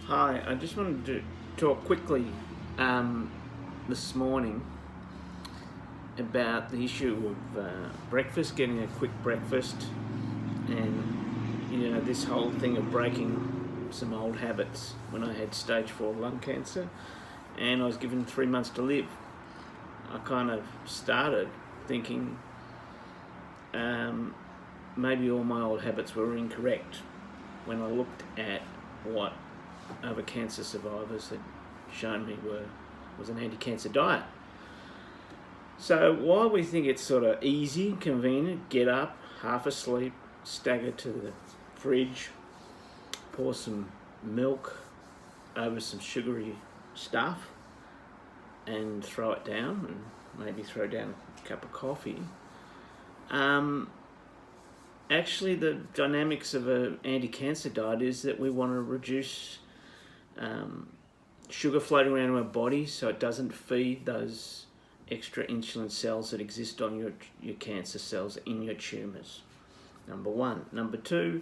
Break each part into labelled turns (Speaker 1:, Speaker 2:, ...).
Speaker 1: Hi, I just wanted to talk quickly um, this morning about the issue of breakfast, getting a quick breakfast, and this whole thing of breaking some old habits. When I had stage 4 lung cancer and I was given 3 months to live, I kind of started thinking maybe all my old habits were incorrect when I looked at what other cancer survivors had shown me was an anti-cancer diet. So while we think it's sort of easy, convenient, get up, half asleep, stagger to the fridge, pour some milk over some sugary stuff and throw it down, and maybe throw down a cup of coffee. Actually, the dynamics of an anti-cancer diet is that we want to reduce sugar floating around in our body so it doesn't feed those extra insulin cells that exist on your cancer cells in your tumours. Number one. Number two,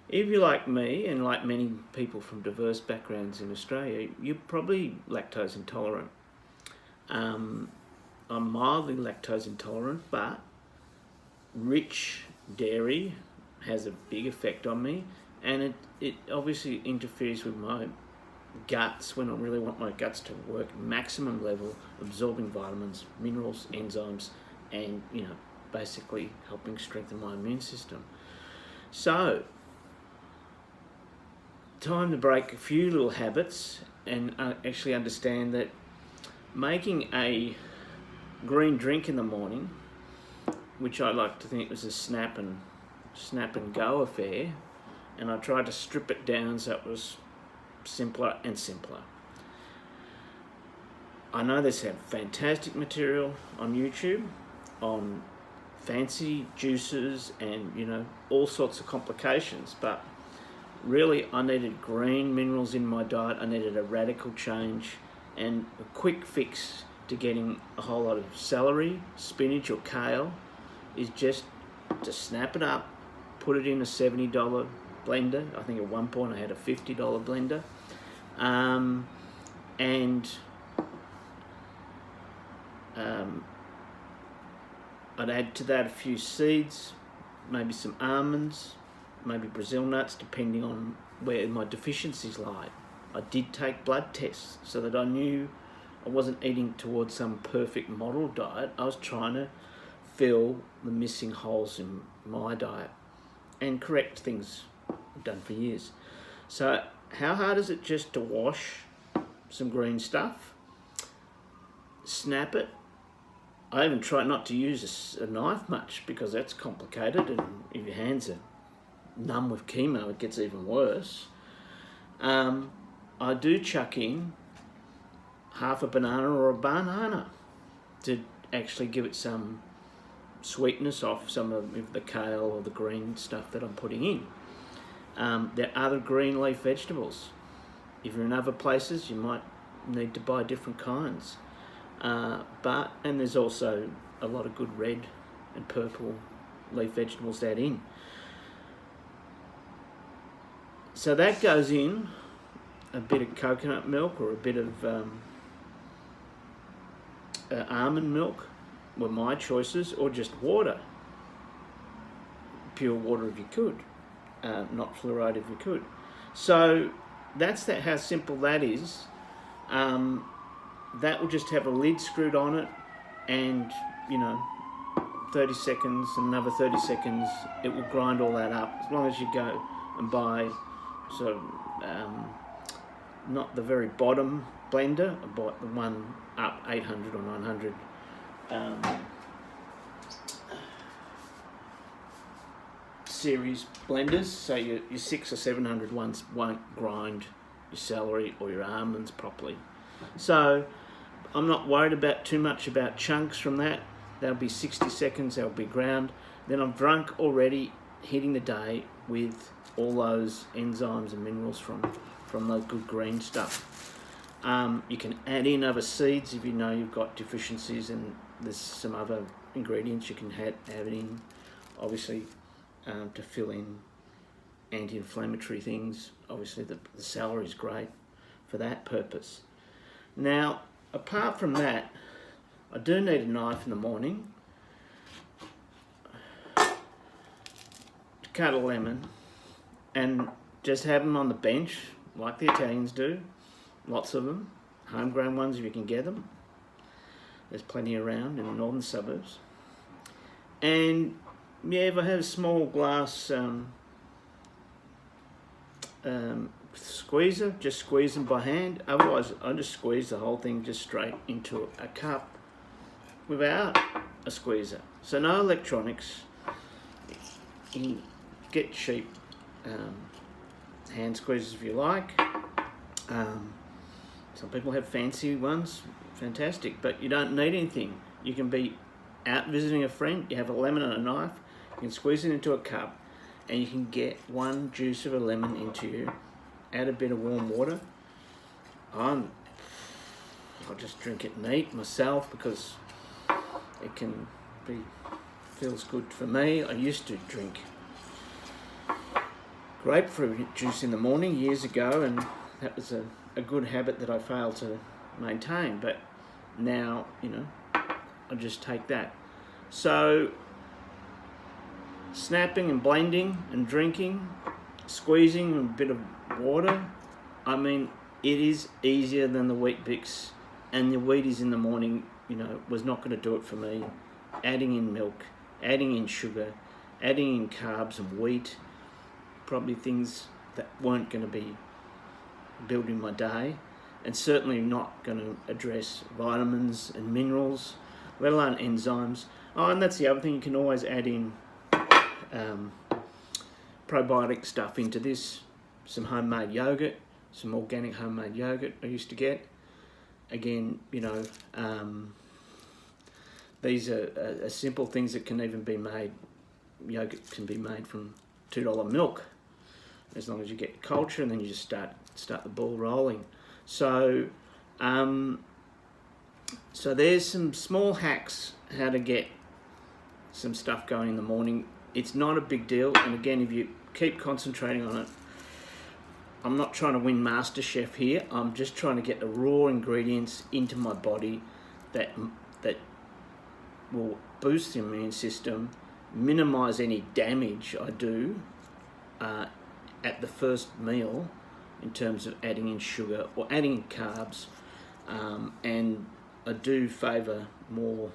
Speaker 1: if you're like me and like many people from diverse backgrounds in Australia, you're probably lactose intolerant. I'm mildly lactose intolerant, but rich dairy has a big effect on me, and it obviously interferes with my guts when I really want my guts to work maximum level, absorbing vitamins, minerals, enzymes, and basically helping strengthen my immune system. So time to break a few little habits and actually understand that making a green drink in the morning, which I like to think was a snap and go affair, and I tried to strip it down so it was simpler and simpler. I know there's some fantastic material on YouTube on fancy juices and all sorts of complications, but really I needed green minerals in my diet. I needed a radical change and a quick fix to getting a whole lot of celery, spinach or kale is just to snap it up, put it in a $70 blender. I think at one point I had a $50 blender. I'd add to that a few seeds, maybe some almonds, maybe Brazil nuts, depending on where my deficiencies lie. I did take blood tests so that I knew I wasn't eating towards some perfect model diet. I was trying to fill the missing holes in my diet and correct things I've done for years. So how hard is it just to wash some green stuff, snap it? I even try not to use a knife much because that's complicated, and if your hands are numb with chemo it gets even worse. I do chuck in half a banana or a banana to actually give it some sweetness off some of the kale or the green stuff that I'm putting in. There are other green leaf vegetables. If you're in other places, you might need to buy different kinds. And there's also a lot of good red and purple leaf vegetables to add in. So that goes in a bit of coconut milk or a bit of almond milk were my choices, or just water, pure water if you could, not fluoride if you could. So that's how simple that is. That will just have a lid screwed on it, and 30 seconds, another 30 seconds, it will grind all that up. As long as you go and buy sort of not the very bottom blender, I bought the one up 800 or 900 series blenders, so your 600 or 700 ones won't grind your celery or your almonds properly. So I'm not worried too much about chunks from that. That'll be 60 seconds, they'll be ground. Then I've drunk already, hitting the day with all those enzymes and minerals from the good green stuff. You can add in other seeds if you know you've got deficiencies, and there's some other ingredients you can add in, obviously, to fill in anti-inflammatory things. Obviously the celery is great for that purpose. Now, apart from that, I do need a knife in the morning to cut a lemon and just have them on the bench like the Italians do. Lots of them, homegrown ones if you can get them. There's plenty around in the northern suburbs. And yeah, if I have a small glass squeezer, just squeeze them by hand. Otherwise, I just squeeze the whole thing just straight into a cup without a squeezer. So no electronics. You can get cheap hand squeezers if you like. Some people have fancy ones, fantastic, but you don't need anything. You can be out visiting a friend, you have a lemon and a knife, you can squeeze it into a cup, and you can get one juice of a lemon into you, add a bit of warm water. I'll just drink it neat myself because it feels good for me. I used to drink grapefruit juice in the morning years ago, and that was a good habit that I failed to maintain, but now, you know, I just take that. So snapping and blending and drinking, squeezing a bit of water, I mean, it is easier than the Wheat Bix, and the Wheaties in the morning, you know, was not going to do it for me. Adding in milk, adding in sugar, adding in carbs and wheat, probably things that weren't going to be building my day, and certainly not going to address vitamins and minerals, let alone enzymes. Oh, and that's the other thing, you can always add in probiotic stuff into this. Some homemade yogurt, some organic homemade yogurt I used to get. Again, you know, these are simple things that can even be made. Yogurt can be made from $2 milk, as long as you get culture, and then you just start the ball rolling. So so there's some small hacks how to get some stuff going in the morning. It's not a big deal, and again, if you keep concentrating on it, I'm not trying to win MasterChef here. I'm just trying to get the raw ingredients into my body that will boost the immune system, minimize any damage I do at the first meal in terms of adding in sugar or adding in carbs, and I do favour more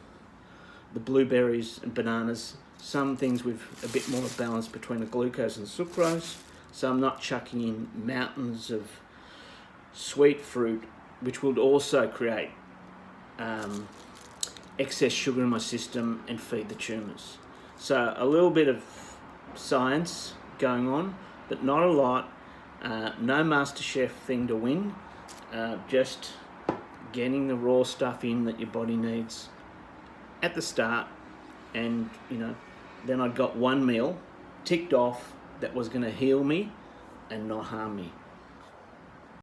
Speaker 1: the blueberries and bananas, some things with a bit more balance between the glucose and sucrose, so I'm not chucking in mountains of sweet fruit, which would also create excess sugar in my system and feed the tumours. So a little bit of science going on, but not a lot. No MasterChef thing to win, just getting the raw stuff in that your body needs at the start, and you know, then I got one meal ticked off that was going to heal me and not harm me.